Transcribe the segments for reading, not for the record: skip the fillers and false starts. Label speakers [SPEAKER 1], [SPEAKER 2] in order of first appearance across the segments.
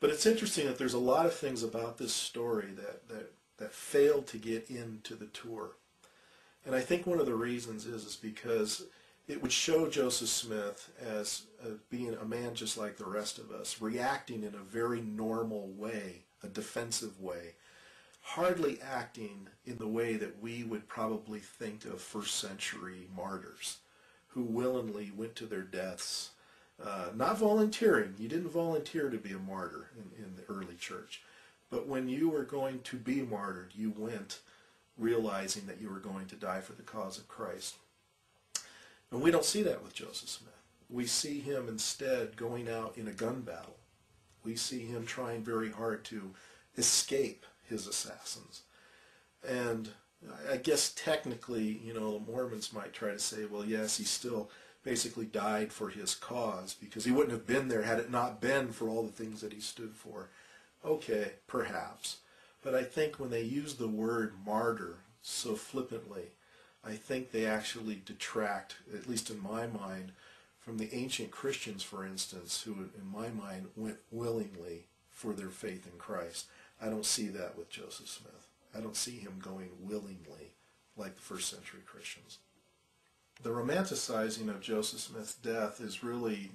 [SPEAKER 1] But it's interesting that there's a lot of things about this story that failed to get into the tour. And I think one of the reasons is because it would show Joseph Smith as being a man just like the rest of us, reacting in a very normal way, a defensive way, hardly acting in the way that we would probably think of first century martyrs who willingly went to their deaths, not volunteering. You didn't volunteer to be a martyr in the early church. But when you were going to be martyred, you went realizing that you were going to die for the cause of Christ. And we don't see that with Joseph Smith. We see him instead going out in a gun battle. We see him trying very hard to escape his assassins. And I guess technically, the Mormons might try to say, well, yes, he still basically died for his cause because he wouldn't have been there had it not been for all the things that he stood for. Okay, perhaps. But I think when they use the word martyr so flippantly, I think they actually detract, at least in my mind, from the ancient Christians, for instance, who in my mind went willingly for their faith in Christ. I don't see that with Joseph Smith. I don't see him going willingly like the first century Christians. The romanticizing of Joseph Smith's death is really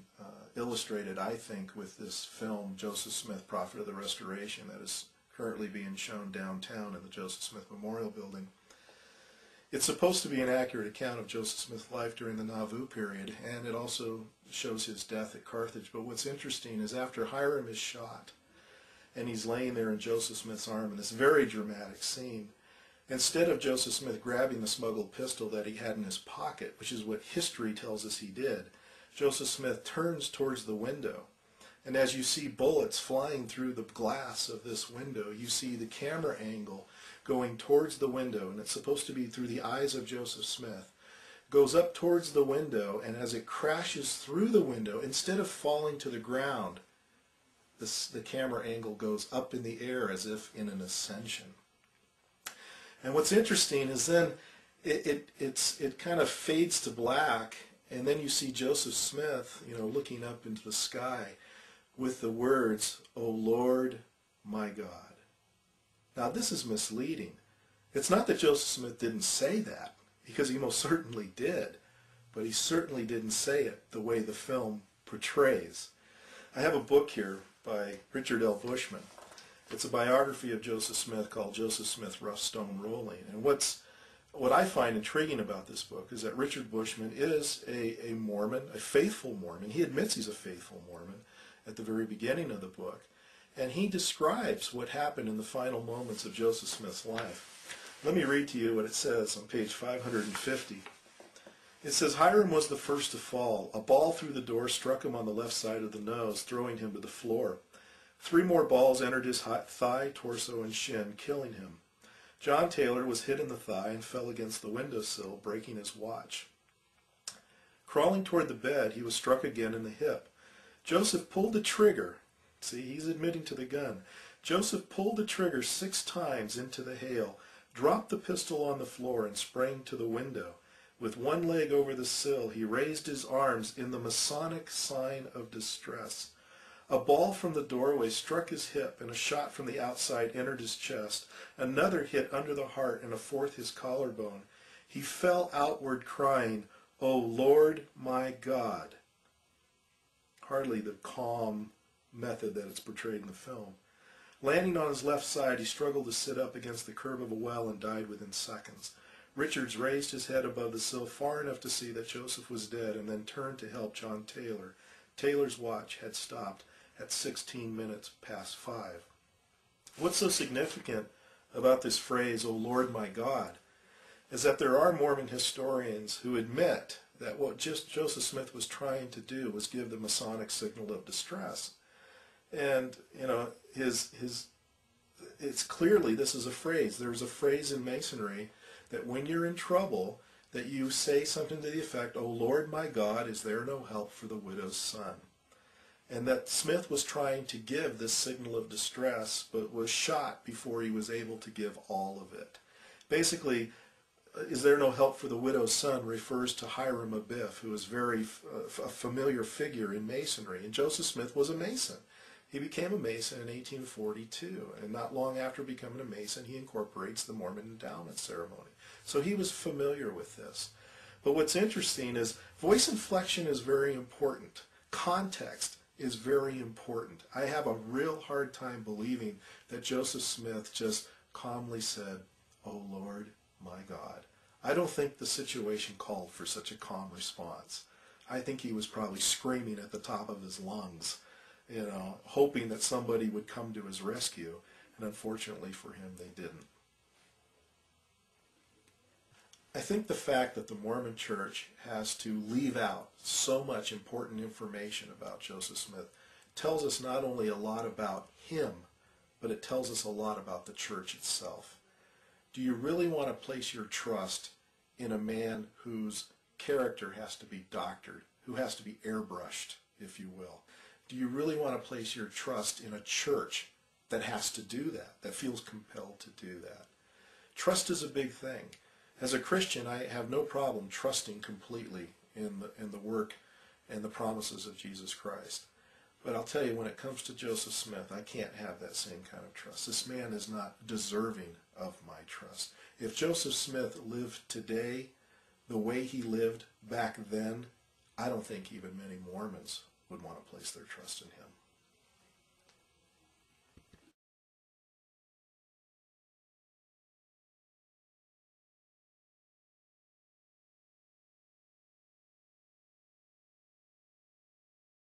[SPEAKER 1] illustrated, I think, with this film, Joseph Smith, Prophet of the Restoration, that is currently being shown downtown in the Joseph Smith Memorial Building. It's supposed to be an accurate account of Joseph Smith's life during the Nauvoo period, and it also shows his death at Carthage. But what's interesting is after Hiram is shot, and he's laying there in Joseph Smith's arm in this very dramatic scene, instead of Joseph Smith grabbing the smuggled pistol that he had in his pocket, which is what history tells us he did, Joseph Smith turns towards the window. And as you see bullets flying through the glass of this window, you see the camera angle going towards the window, and it's supposed to be through the eyes of Joseph Smith, goes up towards the window, and as it crashes through the window, instead of falling to the ground, the camera angle goes up in the air as if in an ascension. And what's interesting is then it kind of fades to black, and then you see Joseph Smith, looking up into the sky with the words, "O Lord, my God." Now this is misleading. It's not that Joseph Smith didn't say that, because he most certainly did, but he certainly didn't say it the way the film portrays. I have a book here by Richard L. Bushman. It's a biography of Joseph Smith called Joseph Smith, Rough Stone Rolling. And what I find intriguing about this book is that Richard Bushman is a Mormon, a faithful Mormon. He admits he's a faithful Mormon at the very beginning of the book. And he describes what happened in the final moments of Joseph Smith's life. Let me read to you what it says on page 550. It says, Hiram was the first to fall. A ball through the door struck him on the left side of the nose, throwing him to the floor. 3 more balls entered his thigh, torso, and shin, killing him. John Taylor was hit in the thigh and fell against the windowsill, breaking his watch. Crawling toward the bed, he was struck again in the hip. Joseph pulled the trigger. See, he's admitting to the gun. Joseph pulled the trigger 6 times into the hail, dropped the pistol on the floor, and sprang to the window. With one leg over the sill, he raised his arms in the Masonic sign of distress. A ball from the doorway struck his hip, and a shot from the outside entered his chest. Another hit under the heart, and a fourth his collarbone. He fell outward, crying, "O Lord, my God." Hardly the calm method that it's portrayed in the film. Landing on his left side, he struggled to sit up against the curb of a well and died within seconds. Richards raised his head above the sill far enough to see that Joseph was dead and then turned to help John Taylor. Taylor's watch had stopped at 16 minutes past 5. What's so significant about this phrase, "O Lord my God," is that there are Mormon historians who admit that what Joseph Smith was trying to do was give the Masonic signal of distress. And, it's clearly, this is a phrase. There's a phrase in Masonry that when you're in trouble, that you say something to the effect, "O Lord my God, is there no help for the widow's son?" And that Smith was trying to give this signal of distress, but was shot before he was able to give all of it. Basically, "Is there no help for the widow's son" refers to Hiram Abiff, who is a familiar figure in Masonry. And Joseph Smith was a Mason. He became a Mason in 1842, and not long after becoming a Mason, he incorporates the Mormon endowment ceremony. So he was familiar with this. But what's interesting is voice inflection is very important. Context is very important. I have a real hard time believing that Joseph Smith just calmly said, "Oh Lord, my God." I don't think the situation called for such a calm response. I think he was probably screaming at the top of his lungs, hoping that somebody would come to his rescue, and unfortunately for him, they didn't. I think the fact that the Mormon Church has to leave out so much important information about Joseph Smith tells us not only a lot about him, but it tells us a lot about the church itself. Do you really want to place your trust in a man whose character has to be doctored, who has to be airbrushed, if you will? Do you really want to place your trust in a church that has to do that, that feels compelled to do that? Trust is a big thing. As a Christian, I have no problem trusting completely in the work and the promises of Jesus Christ. But I'll tell you, when it comes to Joseph Smith, I can't have that same kind of trust. This man is not deserving of my trust. If Joseph Smith lived today the way he lived back then, I don't think even many Mormons would want to place their trust in him.